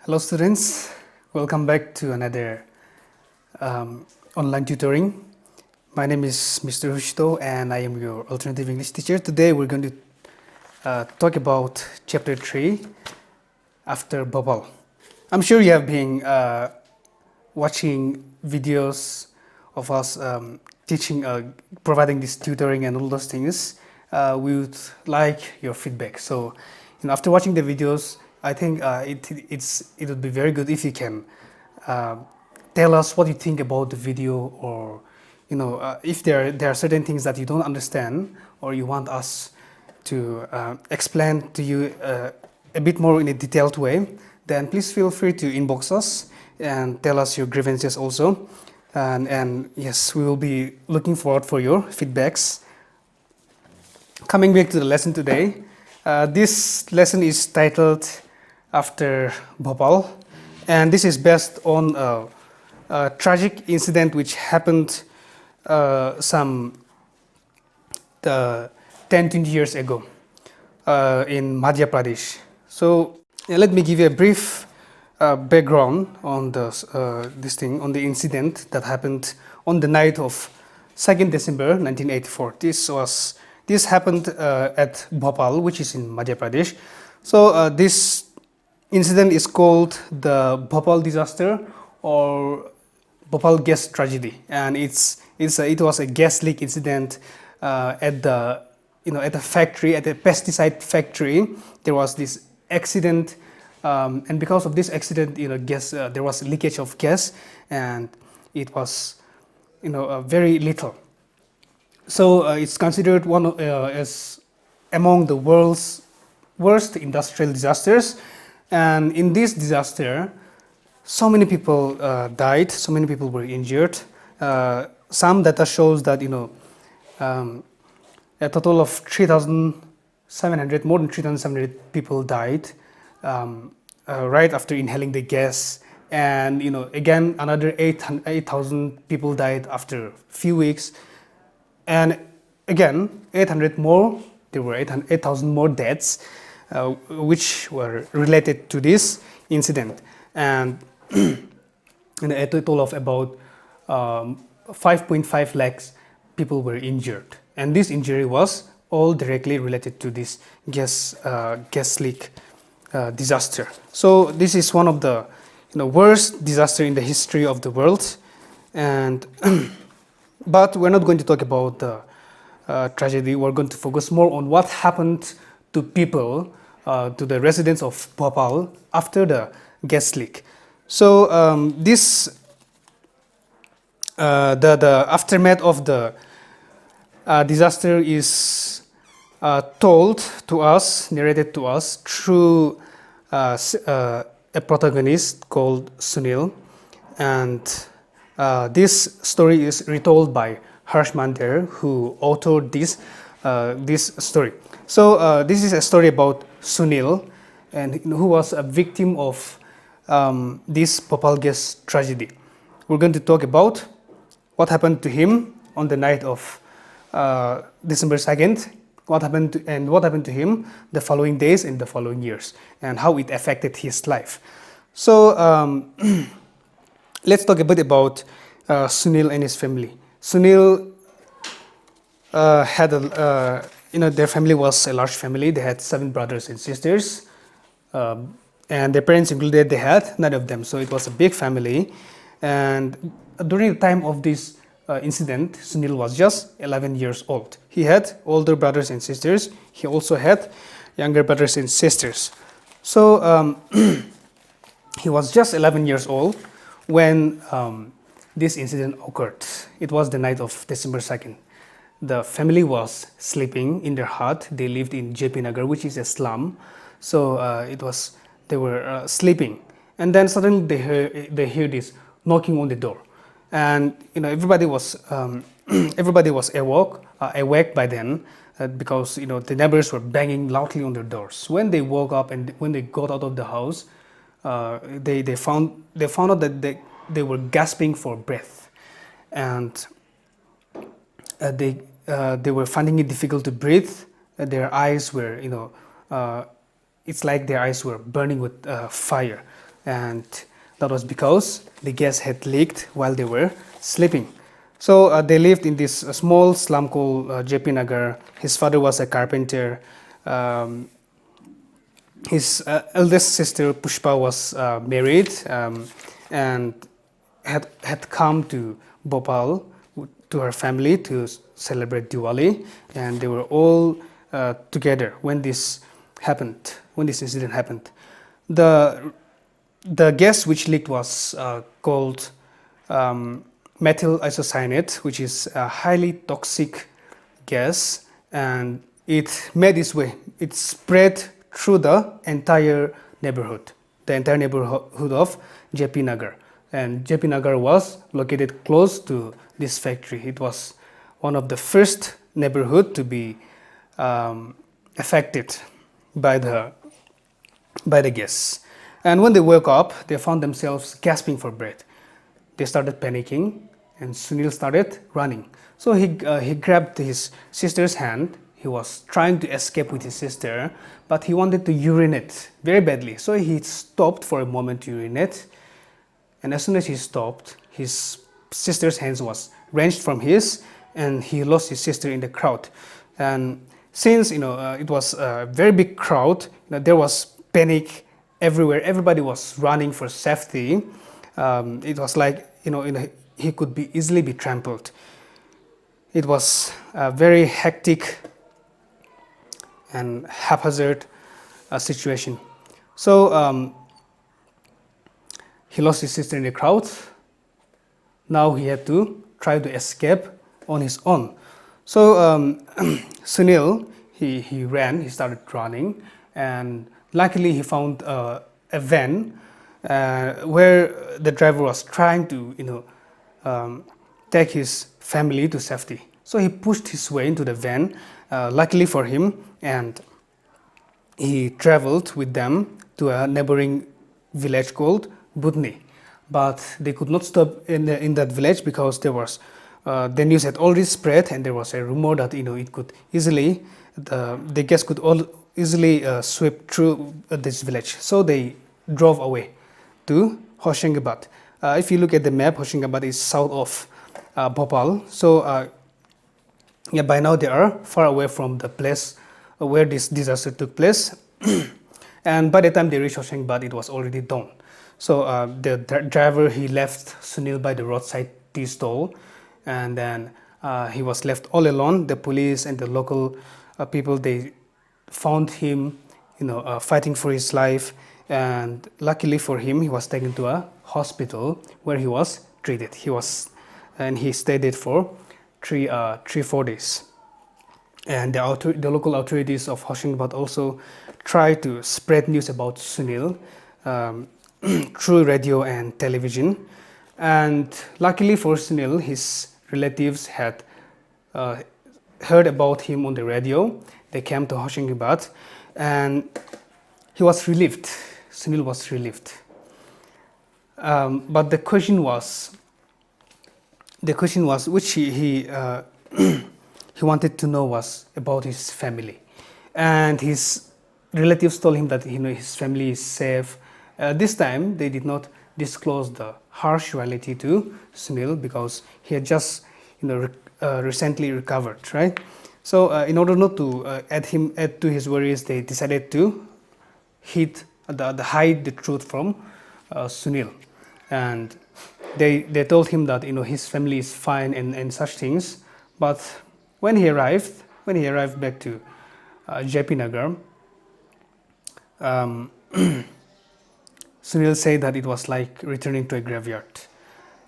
Hello students, welcome back to another online tutoring. My name is Mr. Hushito and I am your alternative English teacher. Today we're going to talk about chapter 3 after Bhopal. I'm sure you have been watching videos of us teaching, providing this tutoring and all those things. We would like your feedback. So, after watching the videos, I think it would be very good if you can tell us what you think about the video, or if there are certain things that you don't understand or you want us to explain to you a bit more in a detailed way, then please feel free to inbox us and tell us your grievances also. And yes, we will be looking forward for your feedbacks. Coming back to the lesson today, this lesson is titled After Bhopal, and this is based on a tragic incident which happened some 10-20 years ago in Madhya Pradesh. So let me give you a brief background on on the incident that happened on the night of 2nd December 1984. This happened at Bhopal, which is in Madhya Pradesh. So this incident is called the Bhopal disaster or Bhopal gas tragedy, and it was a gas leak incident at the factory, at a pesticide factory. There was this accident, and because of this accident, there was leakage of gas, and it was very little. So it's considered as among the world's worst industrial disasters. And in this disaster, so many people died, so many people were injured. Some data shows that a total of 3,700, more than 3,700 people died right after inhaling the gas. And again, another 8,000 people died after a few weeks. And again, 800 more, there were 8,000 more deaths, which were related to this incident. And a total of about 5.5 lakhs people were injured. And this injury was all directly related to this gas leak disaster. So this is one of the worst disaster in the history of the world. And but we're not going to talk about the tragedy. We're going to focus more on what happened to people, to the residents of Bhopal after the gas leak. So the aftermath of the disaster is told to us, narrated to us through a protagonist called Sunil, and this story is retold by Harsh Mandir, who authored this story. So this is a story about Sunil, and who was a victim of this Bhopal gas tragedy. We're going to talk about what happened to him on the night of December 2nd, what happened to him the following days and the following years, and how it affected his life. So let's talk a bit about Sunil and his family. Sunil had their family was a large family. They had 7 brothers and sisters, and their parents included, they had 9 of them. So it was a big family. And during the time of this incident, Sunil was just 11 years old. He had older brothers and sisters. He also had younger brothers and sisters. So he was just 11 years old when this incident occurred. It was the night of December 2nd. The family was sleeping in their hut. They lived in JP Nagar, which is a slum. So they were sleeping, and then suddenly they hear this knocking on the door, and everybody was awake by then, because the neighbors were banging loudly on their doors. When they woke up and when they got out of the house, they found out that they were gasping for breath, and they were finding it difficult to breathe. Their eyes were it's like their eyes were burning with fire. and that was because the gas had leaked while they were sleeping. So they lived in this small slum called JP Nagar. His father was a carpenter. Um, his eldest sister Pushpa was married and had come to Bhopal to her family to celebrate Diwali, and they were all together when this happened, when this incident happened. The the gas which leaked was called methyl isocyanate, which is a highly toxic gas, and it made its way. It spread through the entire neighborhood of JP Nagar. And JP Nagar was located close to this factory. It was one of the first neighborhood to be affected by the gas. And when they woke up, they found themselves gasping for breath. They started panicking, and Sunil started running. So he grabbed his sister's hand. He was trying to escape with his sister, but he wanted to urinate very badly. So he stopped for a moment to urinate. And as soon as he stopped, his sister's hands was wrenched from his, and he lost his sister in the crowd. And since it was a very big crowd, there was panic everywhere. Everybody was running for safety. It was like he could easily be trampled. It was a very hectic and haphazard situation. So he lost his sister in the crowd. Now he had to try to escape on his own. So Sunil, he ran, he started running, and luckily he found a van where the driver was trying to take his family to safety. So he pushed his way into the van, luckily for him, and he traveled with them to a neighboring village called Budni. But they could not stop in that village because there was the news had already spread, and there was a rumor that it could easily the gas could easily sweep through this village. So they drove away to Hoshangabad. If you look at the map, Hoshangabad is south of Bhopal. So by now they are far away from the place where this disaster took place. And by the time they reached Hoshangabad, it was already dawn. So the driver, he left Sunil by the roadside tea stall, and then he was left all alone. The police and the local people, they found him fighting for his life, and luckily for him, he was taken to a hospital where he was treated. He stayed there for 4 days. And the local authorities of Hoshangabad also tried to spread news about Sunil through radio and television. And luckily for Sunil, his relatives had heard about him on the radio. They came to Hoshangabad, and he was relieved. Sunil was relieved. But the question was, which he he wanted to know, was about his family, and his relatives told him that his family is safe. This time they did not disclose the harsh reality to Sunil because he had just recently recovered, right? So in order not to add to his worries, they decided to hide the truth from Sunil, and they told him that his family is fine and such things. But when he arrived back to JP Nagar, Sunil said that it was like returning to a graveyard,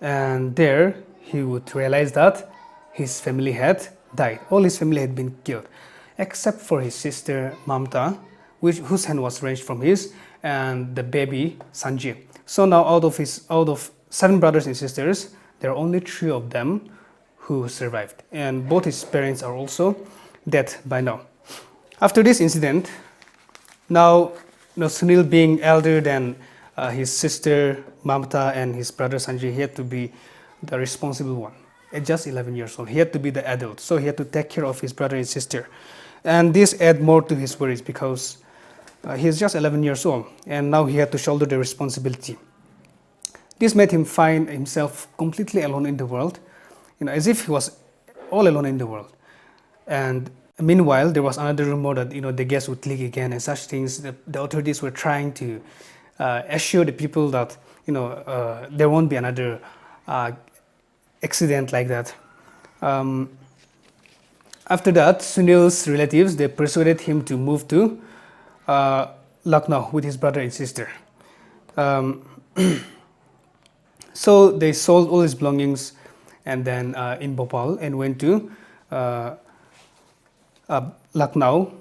and there he would realize that his family had died. All his family had been killed, except for his sister Mamta, whose hand was wrenched from his, and the baby Sanjay. So now out of 7 brothers and sisters, there are only 3 of them who survived, and both his parents are also dead by now. After this incident, now Sunil, being elder than his sister Mamta and his brother Sanjay, he had to be the responsible one. At just 11 years old, he had to be the adult, so he had to take care of his brother and sister. And this added more to his worries because He is just 11 years old, and now he had to shoulder the responsibility. This made him find himself completely alone in the world, as if he was all alone in the world. And meanwhile, there was another rumor that the gas would leak again and such things. The authorities were trying to assure the people that there won't be another accident like that. After that, Sunil's relatives, they persuaded him to move to Lucknow with his brother and sister. So they sold all his belongings and then in Bhopal and went to Lucknow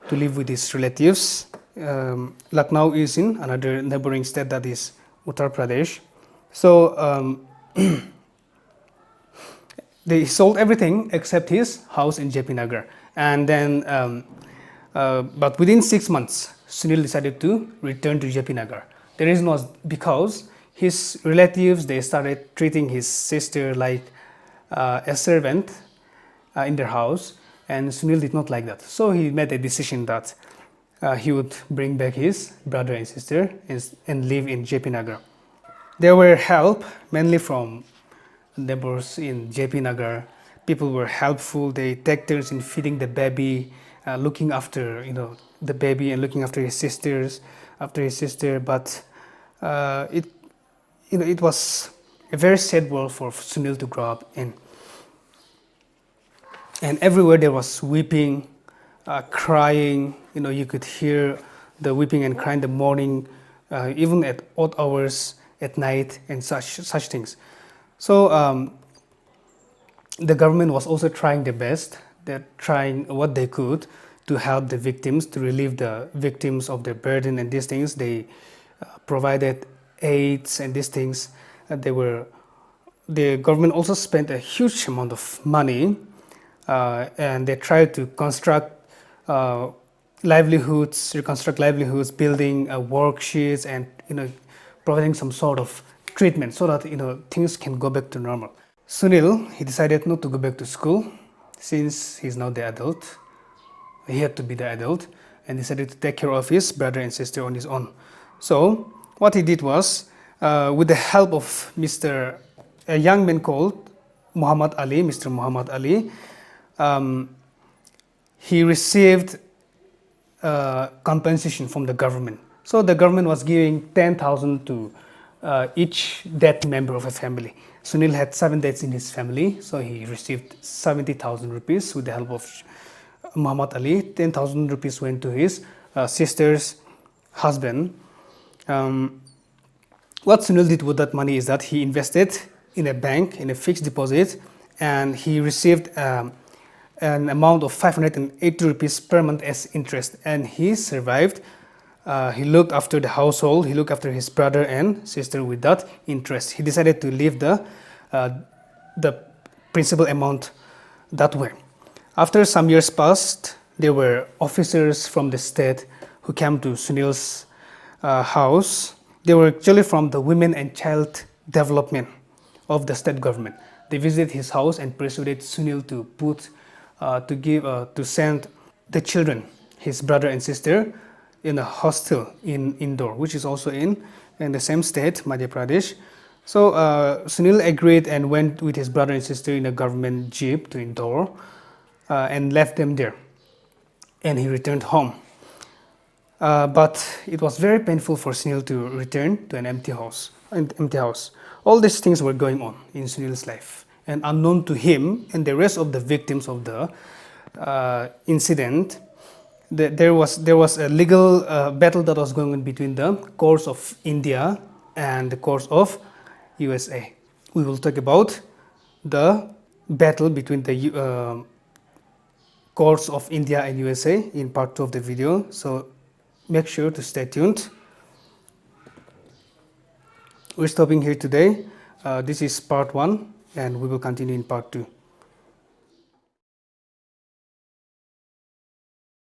to live with his relatives. Lucknow is in another neighboring state, that is Uttar Pradesh. So they sold everything except his house in JP Nagar. And then, but within 6 months, Sunil decided to return to JP Nagar. The reason was because his relatives, they started treating his sister like a servant in their house, and Sunil did not like that. So he made a decision that he would bring back his brother and sister and live in JP Nagar. There were help mainly from neighbors in JP Nagar. People were helpful. They take turns in feeding the baby, looking after the baby and looking after his sister. But it was a very sad world for Sunil to grow up in. And everywhere there was weeping, crying. You could hear the weeping and crying in the morning, even at odd hours at night and such things. So the government was also trying their best. They're trying what they could to help the victims, to relieve the victims of their burden and these things. They provided aids and these things. The government also spent a huge amount of money, and they tried to reconstruct livelihoods, building worksheets, and providing some sort of treatment so that things can go back to normal. Sunil, he decided not to go back to school since he's now the adult. He had to be the adult and decided to take care of his brother and sister on his own. So what he did was, with the help of a young man called Mr. Muhammad Ali, he received compensation from the government. So the government was giving 10,000 to each dead member of a family. Sunil had 7 deaths in his family, so he received 70,000 rupees with the help of Muhammad Ali. 10,000 rupees went to his sister's husband. What Sunil did with that money is that he invested in a bank, in a fixed deposit, and he received an amount of 580 rupees per month as interest, and he survived. He looked after the household, he looked after his brother and sister with that interest. He decided to leave the principal amount that way. After some years passed, there were officers from the state who came to Sunil's house. They were actually from the Women and Child Development of the state government. They visited his house and persuaded Sunil to send the children, his brother and sister, in a hostel in Indore, which is also in the same state, Madhya Pradesh. So Sunil agreed and went with his brother and sister in a government jeep to Indore and left them there. And he returned home. But it was very painful for Sunil to return to an empty house. All these things were going on in Sunil's life. And unknown to him and the rest of the victims of the incident, there was a legal battle that was going on between the courts of India and the courts of USA. We will talk about the battle between the courts of India and USA in part 2 of the video. So make sure to stay tuned. We're stopping here today. This is part 1, and we will continue in part 2.